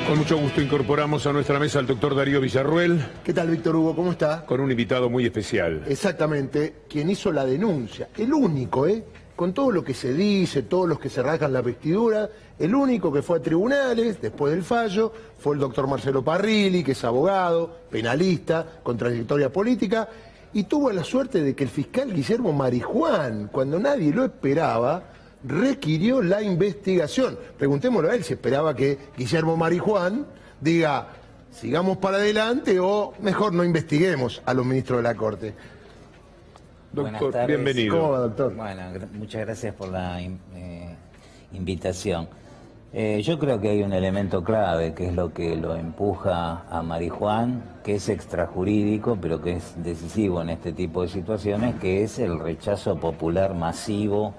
Con mucho gusto incorporamos a nuestra mesa al doctor Darío Villarruel. ¿Qué tal, Víctor Hugo? ¿Cómo está? Con un invitado muy especial. Exactamente, quien hizo la denuncia, el único, con todo lo que se dice, todos los que se rasgan la vestidura, el único que fue a tribunales después del fallo fue el doctor Marcelo Parrilli, que es abogado, penalista, con trayectoria política, y tuvo la suerte de que el fiscal Guillermo Marijuán, cuando nadie lo esperaba, requirió la investigación. Preguntémoslo a él si esperaba que Guillermo Marijuán diga, sigamos para adelante o mejor no investiguemos a los ministros de la Corte. Doctor, bienvenido. ¿Cómo va, doctor? Bueno, muchas gracias por la invitación. Yo creo que hay un elemento clave, que es lo que lo empuja a Marijuán, que es extrajurídico, pero que es decisivo en este tipo de situaciones, que es el rechazo popular masivo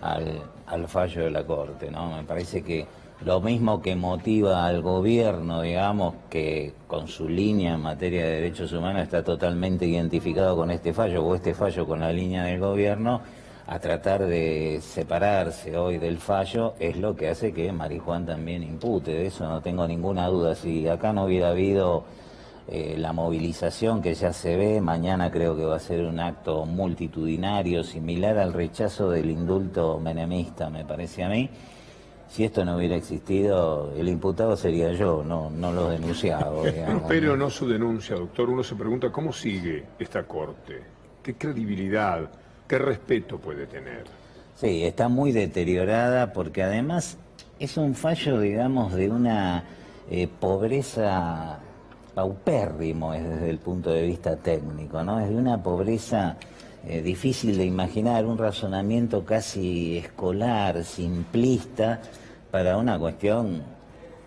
al fallo de la Corte, ¿no? Me parece que lo mismo que motiva al gobierno, digamos, que con su línea en materia de derechos humanos está totalmente identificado con este fallo, o este fallo con la línea del gobierno, a tratar de separarse hoy del fallo, es lo que hace que Marijuán también impute. De eso no tengo ninguna duda. Si acá no hubiera habido la movilización que ya se ve, mañana creo que va a ser un acto multitudinario similar al rechazo del indulto menemista, me parece a mí. Si esto no hubiera existido, el imputado sería yo, no los denunciados, digamos. Pero no su denuncia, doctor. Uno se pregunta cómo sigue esta Corte, qué credibilidad, qué respeto puede tener. Sí, está muy deteriorada porque además es un fallo, digamos, de una pobreza paupérrimo desde el punto de vista técnico, ¿no? Es de una pobreza difícil de imaginar, un razonamiento casi escolar, simplista, para una cuestión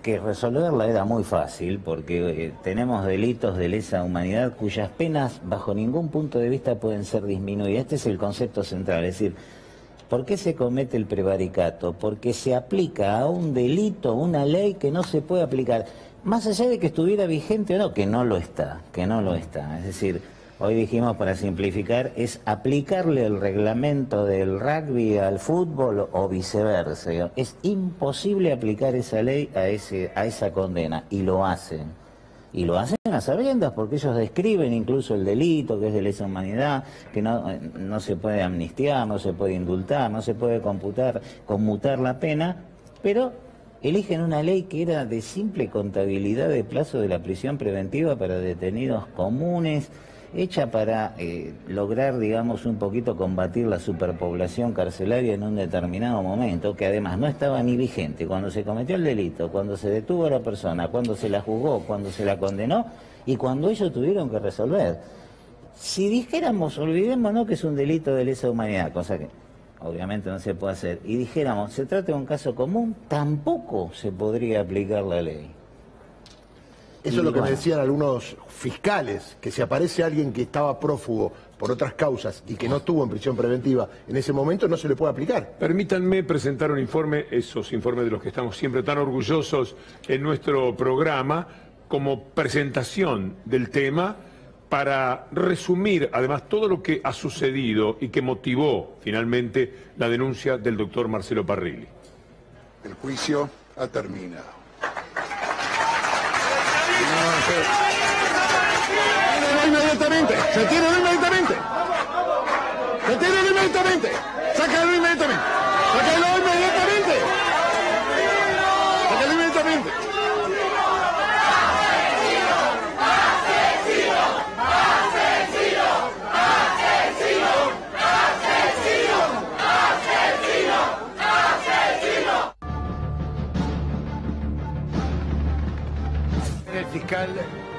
que resolverla era muy fácil, porque tenemos delitos de lesa humanidad cuyas penas bajo ningún punto de vista pueden ser disminuidas. Este es el concepto central, es decir, ¿por qué se comete el prevaricato? Porque se aplica a un delito, una ley que no se puede aplicar, más allá de que estuviera vigente o no, que no lo está. Es decir, hoy dijimos, para simplificar, es aplicarle el reglamento del rugby al fútbol o viceversa. Es imposible aplicar esa ley a esa condena, y lo hacen. Y lo hacen a sabiendas, porque ellos describen incluso el delito, que es de lesa humanidad, que no se puede amnistiar, no se puede indultar, no se puede conmutar la pena, pero eligen una ley que era de simple contabilidad de plazo de la prisión preventiva para detenidos comunes, hecha para lograr, digamos, un poquito combatir la superpoblación carcelaria en un determinado momento, que además no estaba ni vigente cuando se cometió el delito, cuando se detuvo a la persona, cuando se la juzgó, cuando se la condenó y cuando ellos tuvieron que resolver. Si dijéramos, olvidémonos que es un delito de lesa humanidad, cosa que obviamente no se puede hacer, y dijéramos, se trata de un caso común, tampoco se podría aplicar la ley. Eso es lo que me decían algunos fiscales, que si aparece alguien que estaba prófugo por otras causas y que no estuvo en prisión preventiva en ese momento, no se le puede aplicar. Permítanme presentar un informe, esos informes de los que estamos siempre tan orgullosos en nuestro programa, como presentación del tema, para resumir además todo lo que ha sucedido y que motivó finalmente la denuncia del doctor Marcelo Parrilli. El juicio ha terminado. Inmediatamente, se tiene inmediatamente. Se tiene inmediatamente. Sácalo inmediatamente. Sácalo inmediatamente. Sácalo inmediatamente. El fiscal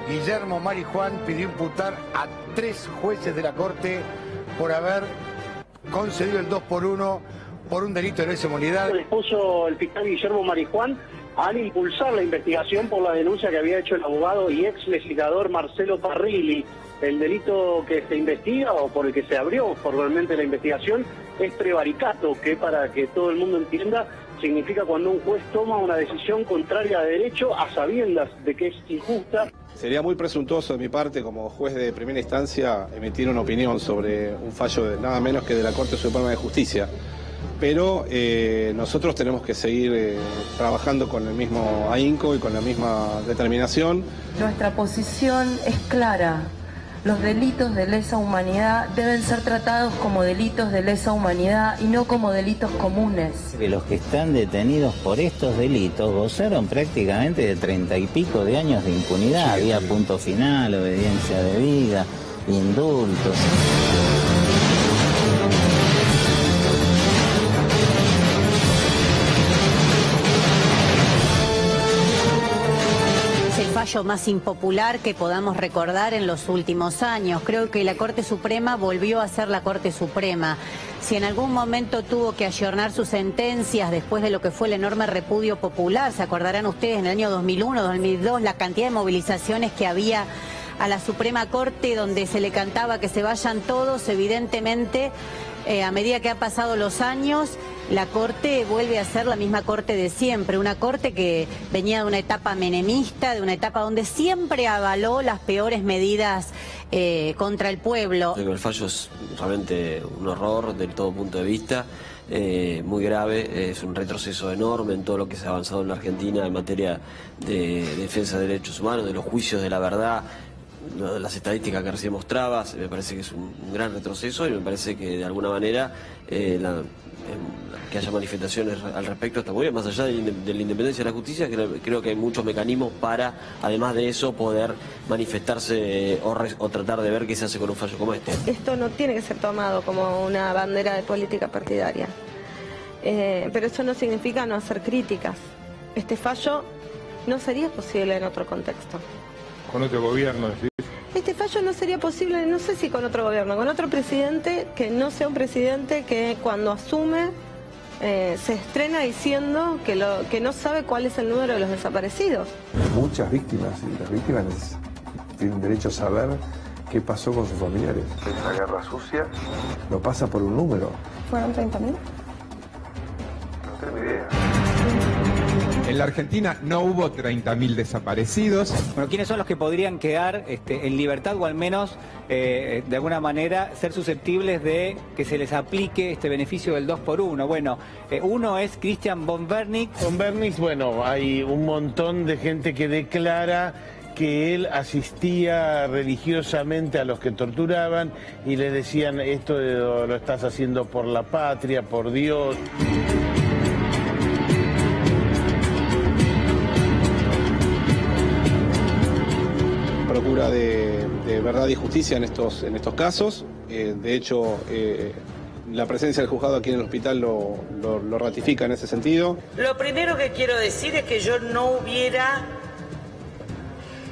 Guillermo Marijuán pidió imputar a 3 jueces de la Corte por haber concedido el 2x1 por un delito de lesa humanidad. Dispuso el fiscal Guillermo Marijuán al impulsar la investigación por la denuncia que había hecho el abogado y ex legislador Marcelo Parrilli. El delito que se investiga, o por el que se abrió formalmente la investigación, es prevaricato, que, para que todo el mundo entienda, significa cuando un juez toma una decisión contraria a derecho a sabiendas de que es injusta. Sería muy presuntuoso de mi parte, como juez de primera instancia, emitir una opinión sobre un fallo de nada menos que de la Corte Suprema de Justicia. pero nosotros tenemos que seguir trabajando con el mismo ahínco y con la misma determinación. Nuestra posición es clara. Los delitos de lesa humanidad deben ser tratados como delitos de lesa humanidad y no como delitos comunes. Que los que están detenidos por estos delitos gozaron prácticamente de 30 y pico de años de impunidad. Había punto final, obediencia debida, indultos. Fallo más impopular que podamos recordar en los últimos años. Creo que la Corte Suprema volvió a ser la Corte Suprema. Si en algún momento tuvo que ayornar sus sentencias después de lo que fue el enorme repudio popular, se acordarán ustedes en el año 2001, 2002, la cantidad de movilizaciones que había a la Suprema Corte donde se le cantaba que se vayan todos, evidentemente, a medida que han pasado los años, la Corte vuelve a ser la misma Corte de siempre, una Corte que venía de una etapa menemista, de una etapa donde siempre avaló las peores medidas contra el pueblo. El fallo es realmente un horror de todo punto de vista, muy grave, es un retroceso enorme en todo lo que se ha avanzado en la Argentina en materia de defensa de derechos humanos, de los juicios de la verdad. Las estadísticas que recién mostrabas, me parece que es un gran retroceso y me parece que de alguna manera que haya manifestaciones al respecto está muy bien, más allá de la independencia de la justicia, creo que hay muchos mecanismos para, además de eso, poder manifestarse o tratar de ver qué se hace con un fallo como este. Esto no tiene que ser tomado como una bandera de política partidaria, pero eso no significa no hacer críticas. Este fallo no sería posible en otro contexto. Con otro gobierno, ¿sí? Este fallo no sería posible, no sé si con otro gobierno, con otro presidente que no sea un presidente que cuando asume se estrena diciendo que no sabe cuál es el número de los desaparecidos. Muchas víctimas, y las víctimas tienen derecho a saber qué pasó con sus familiares. Esa guerra sucia no pasa por un número. ¿Fueron 30.000? No tengo idea. En la Argentina no hubo 30.000 desaparecidos. Bueno, ¿quiénes son los que podrían quedar en libertad o al menos, de alguna manera, ser susceptibles de que se les aplique este beneficio del 2x1? Bueno, uno es Christian von Bernitz. Von Bernitz, bueno, hay un montón de gente que declara que él asistía religiosamente a los que torturaban y les decían, esto lo estás haciendo por la patria, por Dios. Procura de verdad y justicia en estos casos. De hecho, la presencia del juzgado aquí en el hospital lo ratifica en ese sentido. Lo primero que quiero decir es que yo no hubiera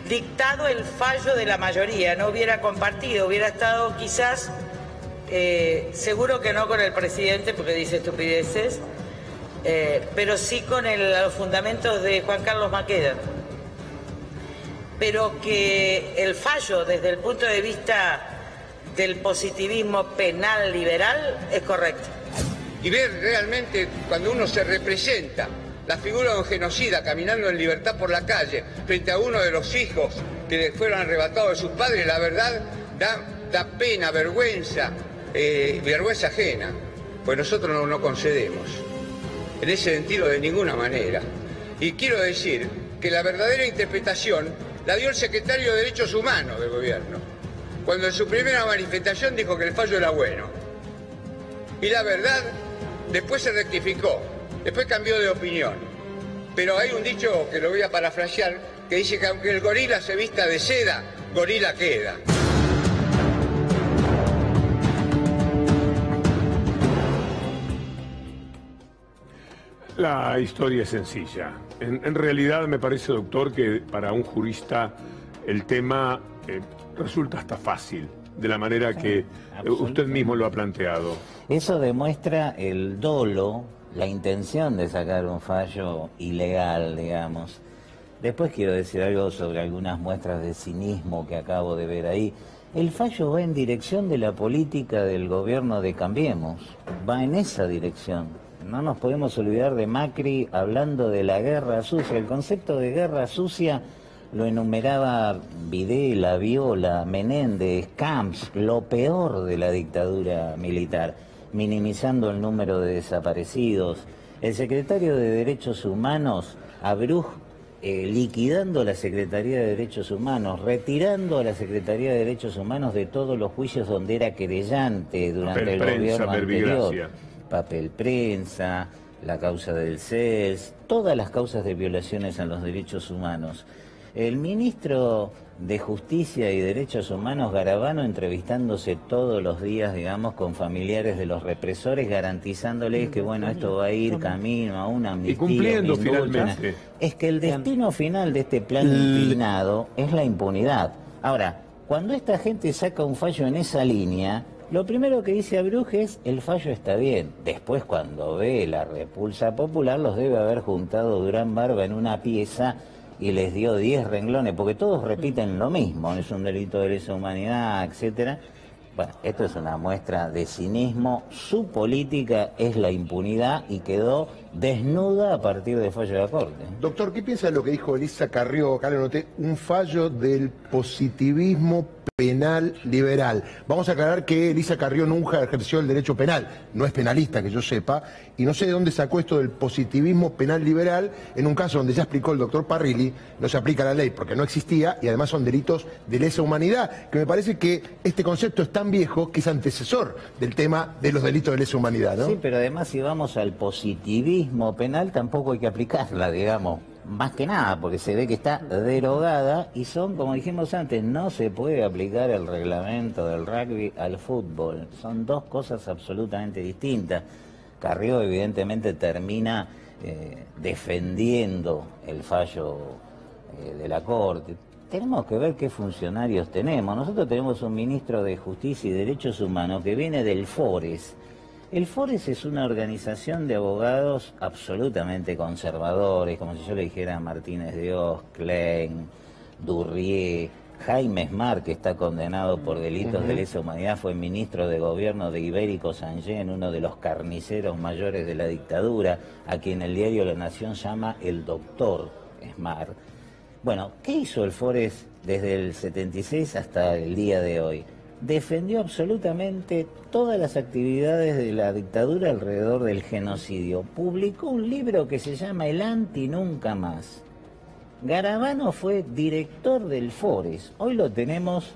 dictado el fallo de la mayoría, no hubiera compartido, hubiera estado quizás, seguro que no con el presidente porque dice estupideces, pero sí con los fundamentos de Juan Carlos Maqueda. Pero que el fallo desde el punto de vista del positivismo penal liberal es correcto. Y ver realmente cuando uno se representa la figura de un genocida caminando en libertad por la calle frente a uno de los hijos que le fueron arrebatados de sus padres, la verdad da pena, vergüenza, vergüenza ajena, pues nosotros no concedemos en ese sentido de ninguna manera. Y quiero decir que la verdadera interpretación la dio el secretario de Derechos Humanos del gobierno, cuando en su primera manifestación dijo que el fallo era bueno. Y la verdad, después se rectificó, después cambió de opinión. Pero hay un dicho que lo voy a parafrasear, que dice que aunque el gorila se vista de seda, gorila queda. La historia es sencilla. En realidad me parece, doctor, que para un jurista el tema resulta hasta fácil, de la manera que usted mismo lo ha planteado. Eso demuestra el dolo, la intención de sacar un fallo ilegal, digamos. Después quiero decir algo sobre algunas muestras de cinismo que acabo de ver ahí. El fallo va en dirección de la política del gobierno de Cambiemos, va en esa dirección. No nos podemos olvidar de Macri hablando de la guerra sucia. El concepto de guerra sucia lo enumeraba Videla, Viola, Menéndez, Camps, lo peor de la dictadura militar. minimizando el número de desaparecidos. El secretario de Derechos Humanos, Abruj, liquidando la Secretaría de Derechos Humanos, retirando a la Secretaría de Derechos Humanos de todos los juicios donde era querellante durante el gobierno anterior. Papel prensa, la causa del CES, todas las causas de violaciones a los derechos humanos. El ministro de Justicia y Derechos Humanos, Garabano, entrevistándose todos los días, digamos, con familiares de los represores, garantizándoles que, bueno, esto va a ir camino a una amnistía. Y cumpliendo finalmente. Es que el destino final de este plan inclinado es la impunidad. Ahora, cuando esta gente saca un fallo en esa línea, lo primero que dice Abruj es, el fallo está bien. Después, cuando ve la repulsa popular, los debe haber juntado Durán Barba en una pieza y les dio 10 renglones, porque todos repiten lo mismo, es un delito de lesa humanidad, etcétera. Bueno, esto es una muestra de cinismo. Su política es la impunidad y quedó desnuda a partir del fallo de la Corte. Doctor, ¿qué piensa de lo que dijo Elisa Carrió? Acá le noté un fallo del positivismo penal liberal. Vamos a aclarar que Elisa Carrió nunca ejerció el derecho penal, no es penalista, que yo sepa, y no sé de dónde sacó esto del positivismo penal liberal en un caso donde ya explicó el doctor Parrilli, no se aplica la ley porque no existía y además son delitos de lesa humanidad, que me parece que este concepto es tan viejo que es antecesor del tema de los delitos de lesa humanidad, ¿no? Sí, pero además si vamos al positivismo penal tampoco hay que aplicarla, digamos. Más que nada, porque se ve que está derogada y son, como dijimos antes, no se puede aplicar el reglamento del rugby al fútbol. Son dos cosas absolutamente distintas. Carrió evidentemente termina defendiendo el fallo de la Corte. Tenemos que ver qué funcionarios tenemos. Nosotros tenemos un ministro de Justicia y Derechos Humanos que viene del FORES. El FORES es una organización de abogados absolutamente conservadores, como si yo le dijera a Martínez de Oz, Klein, Durrié, Jaime Esmar, que está condenado por delitos de lesa humanidad, fue ministro de gobierno de Ibérico Sangén, uno de los carniceros mayores de la dictadura, a quien el diario La Nación llama el doctor Esmar. Bueno, ¿qué hizo el FORES desde el 76 hasta el día de hoy? Defendió absolutamente todas las actividades de la dictadura alrededor del genocidio. Publicó un libro que se llama El Anti Nunca Más. Garabano fue director del FORES. Hoy lo tenemos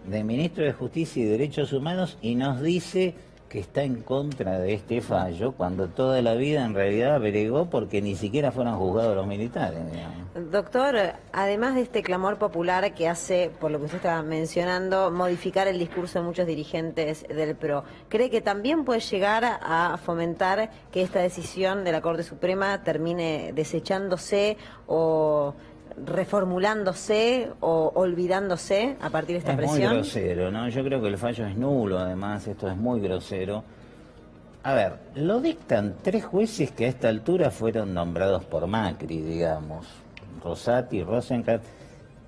de ministro de Justicia y Derechos Humanos y nos dice que está en contra de este fallo, cuando toda la vida en realidad averiguó porque ni siquiera fueron juzgados los militares, digamos. Doctor, además de este clamor popular que hace, por lo que usted estaba mencionando, modificar el discurso de muchos dirigentes del PRO, ¿cree que también puede llegar a fomentar que esta decisión de la Corte Suprema termine desechándose o reformulándose o olvidándose a partir de esta presión? Es muy grosero, ¿no? Yo creo que el fallo es nulo, además, esto es muy grosero. A ver, lo dictan 3 jueces que a esta altura fueron nombrados por Macri, digamos. Rosati, Rosenkrantz,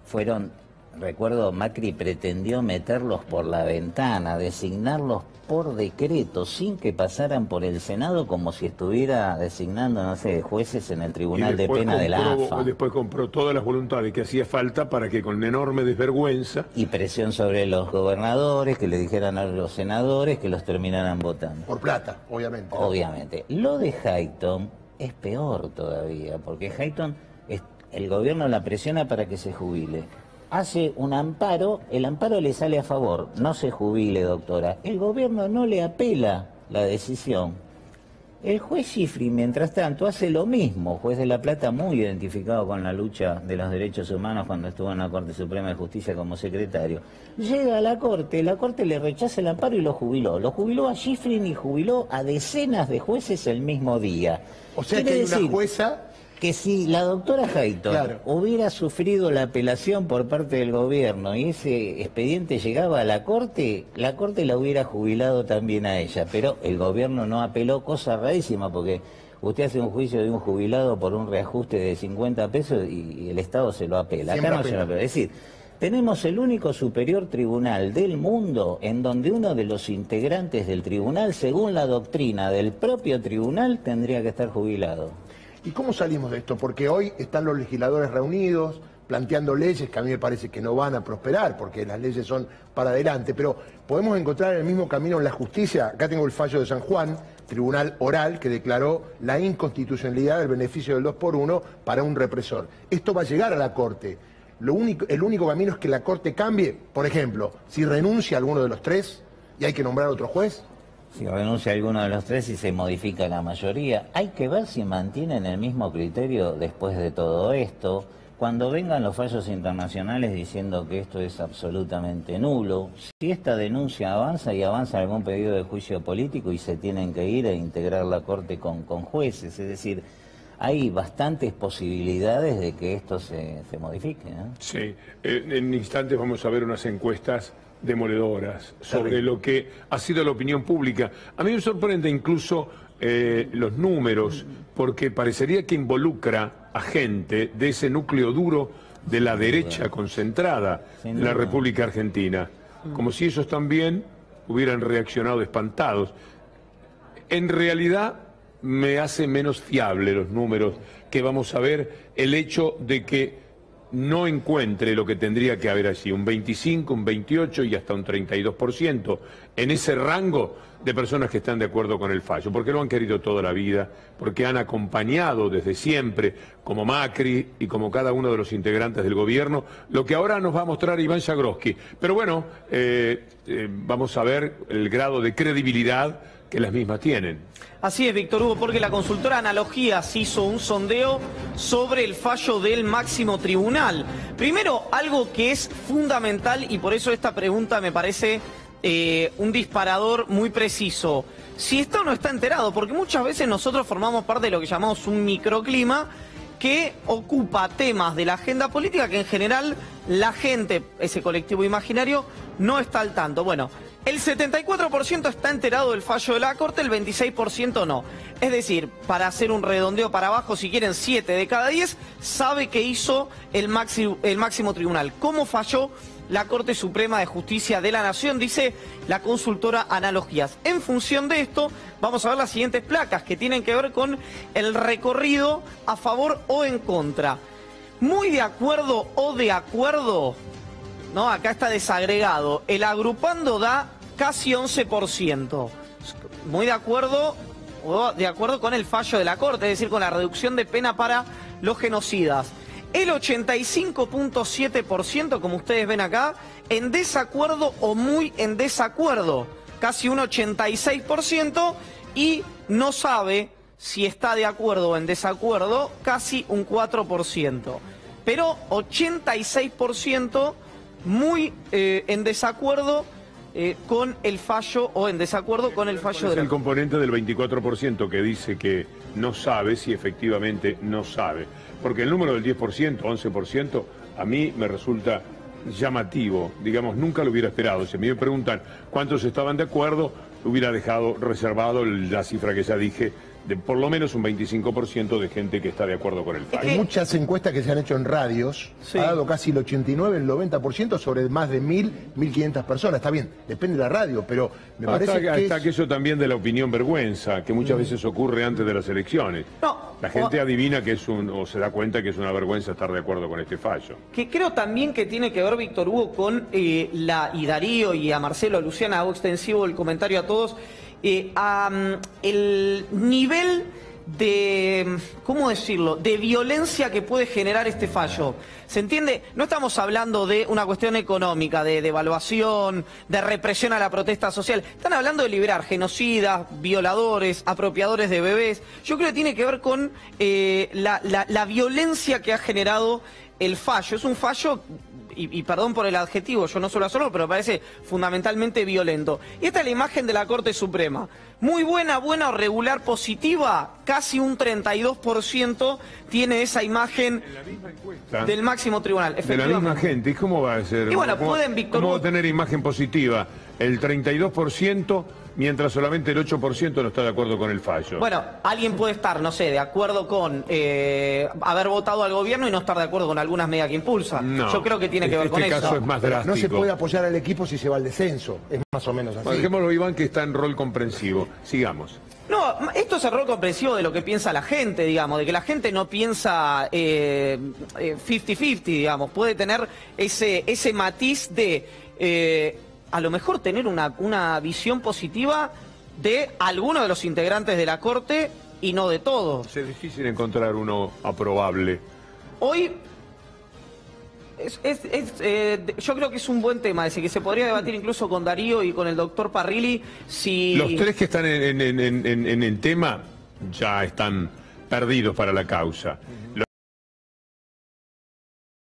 fueron, recuerdo, Macri pretendió meterlos por la ventana, designarlos por decreto, sin que pasaran por el Senado, como si estuviera designando, no sé, jueces en el Tribunal de Pena de la AFA. Después compró todas las voluntades que hacía falta para que con enorme desvergüenza... Y presión sobre los gobernadores, que le dijeran a los senadores que los terminaran votando. Por plata, obviamente. Obviamente. Lo de Hayton es peor todavía, porque Hayton, el gobierno la presiona para que se jubile. Hace un amparo, el amparo le sale a favor, no se jubile, doctora. El gobierno no le apela la decisión. El juez Schifrin, mientras tanto, hace lo mismo. Juez de La Plata, muy identificado con la lucha de los derechos humanos cuando estuvo en la Corte Suprema de Justicia como secretario. Llega a la Corte le rechaza el amparo y lo jubiló. Lo jubiló a Schifrin y jubiló a decenas de jueces el mismo día. O sea que hay una jueza... Que si la doctora Hayton hubiera sufrido la apelación por parte del gobierno y ese expediente llegaba a la Corte la hubiera jubilado también a ella, pero el gobierno no apeló, cosa rarísima, porque usted hace un juicio de un jubilado por un reajuste de 50 pesos y el Estado se lo apela. Acá no se lo apela. Es decir, tenemos el único superior tribunal del mundo en donde uno de los integrantes del tribunal, según la doctrina del propio tribunal, tendría que estar jubilado. ¿Y cómo salimos de esto? Porque hoy están los legisladores reunidos, planteando leyes que a mí me parece que no van a prosperar, porque las leyes son para adelante, pero podemos encontrar el mismo camino en la justicia. Acá tengo el fallo de San Juan, tribunal oral, que declaró la inconstitucionalidad del beneficio del 2x1 para un represor. Esto va a llegar a la Corte. El único camino es que la Corte cambie, por ejemplo, si renuncia alguno de los tres y hay que nombrar otro juez. Si renuncia alguno de los tres y se modifica la mayoría, hay que ver si mantienen el mismo criterio después de todo esto. Cuando vengan los fallos internacionales diciendo que esto es absolutamente nulo, si esta denuncia avanza y avanza algún pedido de juicio político y se tienen que ir a integrar la Corte con jueces, es decir, hay bastantes posibilidades de que esto se modifique, ¿no? Sí, en instantes vamos a ver unas encuestas demoledoras sobre lo que ha sido la opinión pública. A mí me sorprende incluso los números, porque parecería que involucra a gente de ese núcleo duro de la derecha concentrada en la República Argentina, como si ellos también hubieran reaccionado espantados. En realidad me hace menos fiable los números que vamos a ver el hecho de que no encuentre lo que tendría que haber allí, un 25, un 28 y hasta un 32%, en ese rango de personas que están de acuerdo con el fallo, porque lo han querido toda la vida, porque han acompañado desde siempre, como Macri y como cada uno de los integrantes del gobierno, lo que ahora nos va a mostrar Iván Jagroski. Pero bueno, vamos a ver el grado de credibilidad que las mismas tienen. Así es, Víctor Hugo, porque la consultora Analogías hizo un sondeo sobre el fallo del máximo tribunal. Primero, algo que es fundamental, y por eso esta pregunta me parece un disparador muy preciso. Si está o no está enterado, porque muchas veces nosotros formamos parte de lo que llamamos un microclima que ocupa temas de la agenda política que en general la gente, ese colectivo imaginario, no está al tanto. Bueno, el 74% está enterado del fallo de la Corte, el 26% no. Es decir, para hacer un redondeo para abajo, si quieren 7 de cada 10, sabe que hizo el máximo tribunal. ¿Cómo falló la Corte Suprema de Justicia de la Nación? Dice la consultora Analogías. En función de esto, vamos a ver las siguientes placas que tienen que ver con el recorrido a favor o en contra. Muy de acuerdo o de acuerdo, ¿no? Acá está desagregado. El agrupando da casi 11%. Muy de acuerdo o de acuerdo con el fallo de la Corte, es decir, con la reducción de pena para los genocidas. El 85.7%, como ustedes ven acá, en desacuerdo o muy en desacuerdo. Casi un 86%, y no sabe si está de acuerdo o en desacuerdo, casi un 4%. Pero 86% muy en desacuerdo con el fallo o en desacuerdo con el fallo de la... el componente del 24% que dice que no sabe si efectivamente no sabe. Porque el número del 10%, 11%, a mí me resulta llamativo. Digamos, nunca lo hubiera esperado. Si a mí me preguntan cuántos estaban de acuerdo, hubiera dejado reservado la cifra que ya dije, de por lo menos un 25% de gente que está de acuerdo con el fallo. Hay muchas encuestas que se han hecho en radios, sí. Ha dado casi el 89, el 90% sobre más de 1.500 personas. Está bien, depende de la radio, pero me parece que está aquello también de la opinión vergüenza, que muchas veces ocurre antes de las elecciones. La gente adivina que es o se da cuenta que es una vergüenza estar de acuerdo con este fallo. Que creo también que tiene que ver, Víctor Hugo, con y Darío y a Marcelo, a Luciana, hago extensivo el comentario a todos, el nivel de, ¿cómo decirlo?, de violencia que puede generar este fallo. ¿Se entiende? No estamos hablando de una cuestión económica, de devaluación, de represión a la protesta social. Están hablando de liberar genocidas, violadores, apropiadores de bebés. Yo creo que tiene que ver con la violencia que ha generado el fallo. Es un fallo... Y perdón por el adjetivo, yo no suelo hacerlo, pero me parece fundamentalmente violento. Y esta es la imagen de la Corte Suprema. Muy buena, buena o regular, positiva, casi un 32% tiene esa imagen del máximo tribunal. De la misma gente, ¿y cómo va a ser? Y bueno, pueden, Víctor... ¿Cómo va a tener imagen positiva? El 32%... mientras solamente el 8% no está de acuerdo con el fallo. Bueno, alguien puede estar, no sé, de acuerdo con haber votado al gobierno y no estar de acuerdo con algunas medidas que impulsa. No, yo creo que tiene que ver con eso. Este caso es más drástico. No se puede apoyar al equipo si se va al descenso, es más o menos así. Dejémoslo, Iván, que está en rol comprensivo. Sigamos. No, No, esto es error comprensivo de lo que piensa la gente, digamos, de que la gente no piensa 50-50, digamos, puede tener ese matiz de a lo mejor tener una visión positiva de alguno de los integrantes de la Corte y no de todos. Es difícil encontrar uno aprobable. Hoy yo creo que es un buen tema ese, que se podría debatir incluso con Darío y con el doctor Parrilli. Si... Los tres que están en el tema ya están perdidos para la causa.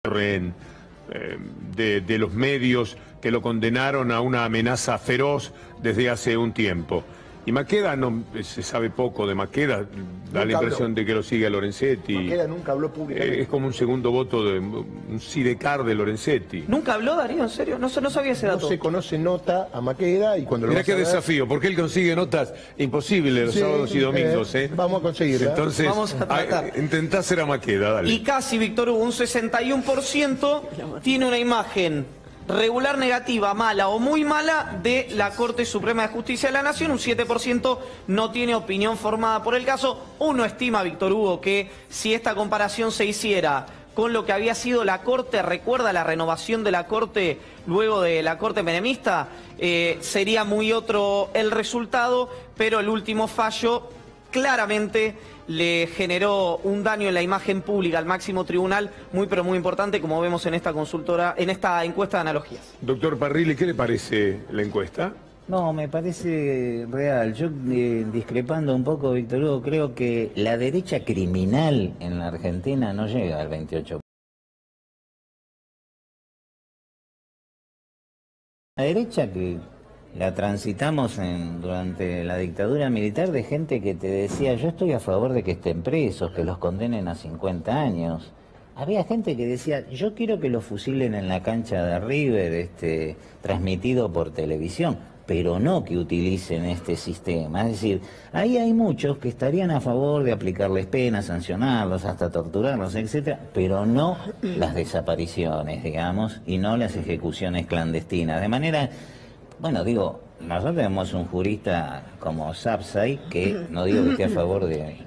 De los medios que lo condenaron a una amenaza feroz desde hace un tiempo. Y Maqueda, no se sabe poco de Maqueda, da la impresión de que lo sigue a Lorenzetti. Maqueda nunca habló públicamente. Es como un segundo voto, un sidecar de Lorenzetti. ¿Nunca habló Darío, en serio? No sabía ese dato. No se conoce nota a Maqueda y cuando lo Mirá vas qué a ver... desafío, porque él consigue notas imposibles los sábados y domingos. Vamos a conseguirla. Entonces, vamos a tratar. Intentá hacer a Maqueda, dale. Y casi, Víctor Hugo, un 61% tiene una imagen regular, negativa, mala o muy mala de la Corte Suprema de Justicia de la Nación. Un 7% no tiene opinión formada por el caso. Uno estima, Víctor Hugo, que si esta comparación se hiciera con lo que había sido la Corte, recuerda la renovación de la Corte luego de la Corte menemista, sería muy otro el resultado, pero el último fallo claramente le generó un daño en la imagen pública al máximo tribunal muy pero muy importante, como vemos en esta encuesta de analogías. Doctor Parrilli, ¿qué le parece la encuesta? No, me parece real. Yo, discrepando un poco, Víctor Hugo, creo que la derecha criminal en la Argentina no llega al 28%. La derecha que la transitamos durante la dictadura militar de gente que te decía, yo estoy a favor de que estén presos, que los condenen a 50 años. Había gente que decía, yo quiero que los fusilen en la cancha de River, transmitido por televisión, pero no que utilicen este sistema. Es decir, ahí hay muchos que estarían a favor de aplicarles penas, sancionarlos, hasta torturarlos, etcétera, pero no las desapariciones, digamos, y no las ejecuciones clandestinas. De manera... Bueno, digo, nosotros tenemos un jurista como Sapsay, que no digo que esté a favor de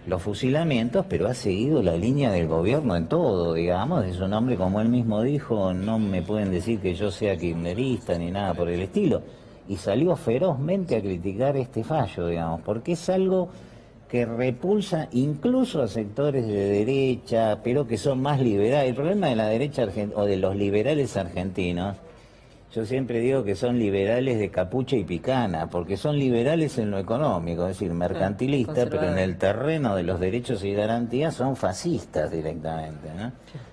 los fusilamientos, pero ha seguido la línea del gobierno en todo, digamos. Es un hombre, como él mismo dijo, no me pueden decir que yo sea kirchnerista ni nada por el estilo. Y salió ferozmente a criticar este fallo, digamos, porque es algo que repulsa incluso a sectores de derecha, pero que son más liberales. El problema de la derecha o de los liberales argentinos, yo siempre digo que son liberales de capucha y picana, porque son liberales en lo económico, es decir, mercantilistas, pero en el terreno de los derechos y garantías son fascistas directamente, ¿no?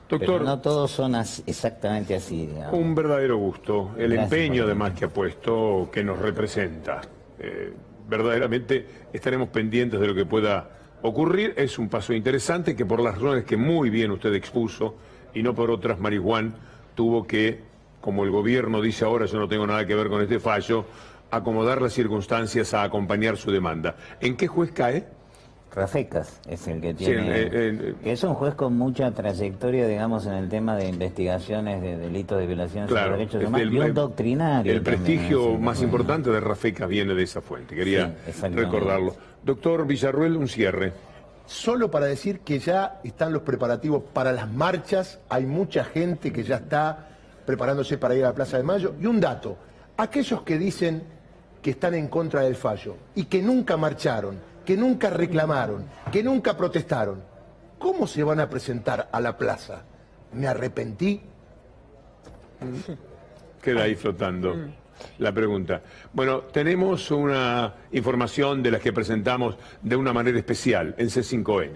Doctor, pero no todos son exactamente así, digamos. Un verdadero gusto, el Gracias empeño además que ha puesto, que nos representa. Verdaderamente estaremos pendientes de lo que pueda ocurrir. Es un paso interesante que, por las razones que muy bien usted expuso, y no por otras, Marijuán tuvo que, como el gobierno dice ahora, yo no tengo nada que ver con este fallo, acomodar las circunstancias a acompañar su demanda. ¿En qué juez cae? Rafecas es el que tiene, que es un juez con mucha trayectoria, digamos, en el tema de investigaciones de delitos de violaciones de derechos humanos, y un doctrinario. El prestigio más importante de Rafecas viene de esa fuente, quería recordarlo. Doctor Villarruel, un cierre. Solo para decir que ya están los preparativos para las marchas, hay mucha gente que ya está preparándose para ir a la Plaza de Mayo. Y un dato, aquellos que dicen que están en contra del fallo y que nunca marcharon, que nunca reclamaron, que nunca protestaron, ¿cómo se van a presentar a la plaza? ¿Me arrepentí? Queda ahí flotando la pregunta. Bueno, tenemos una información de las que presentamos de una manera especial en C5N.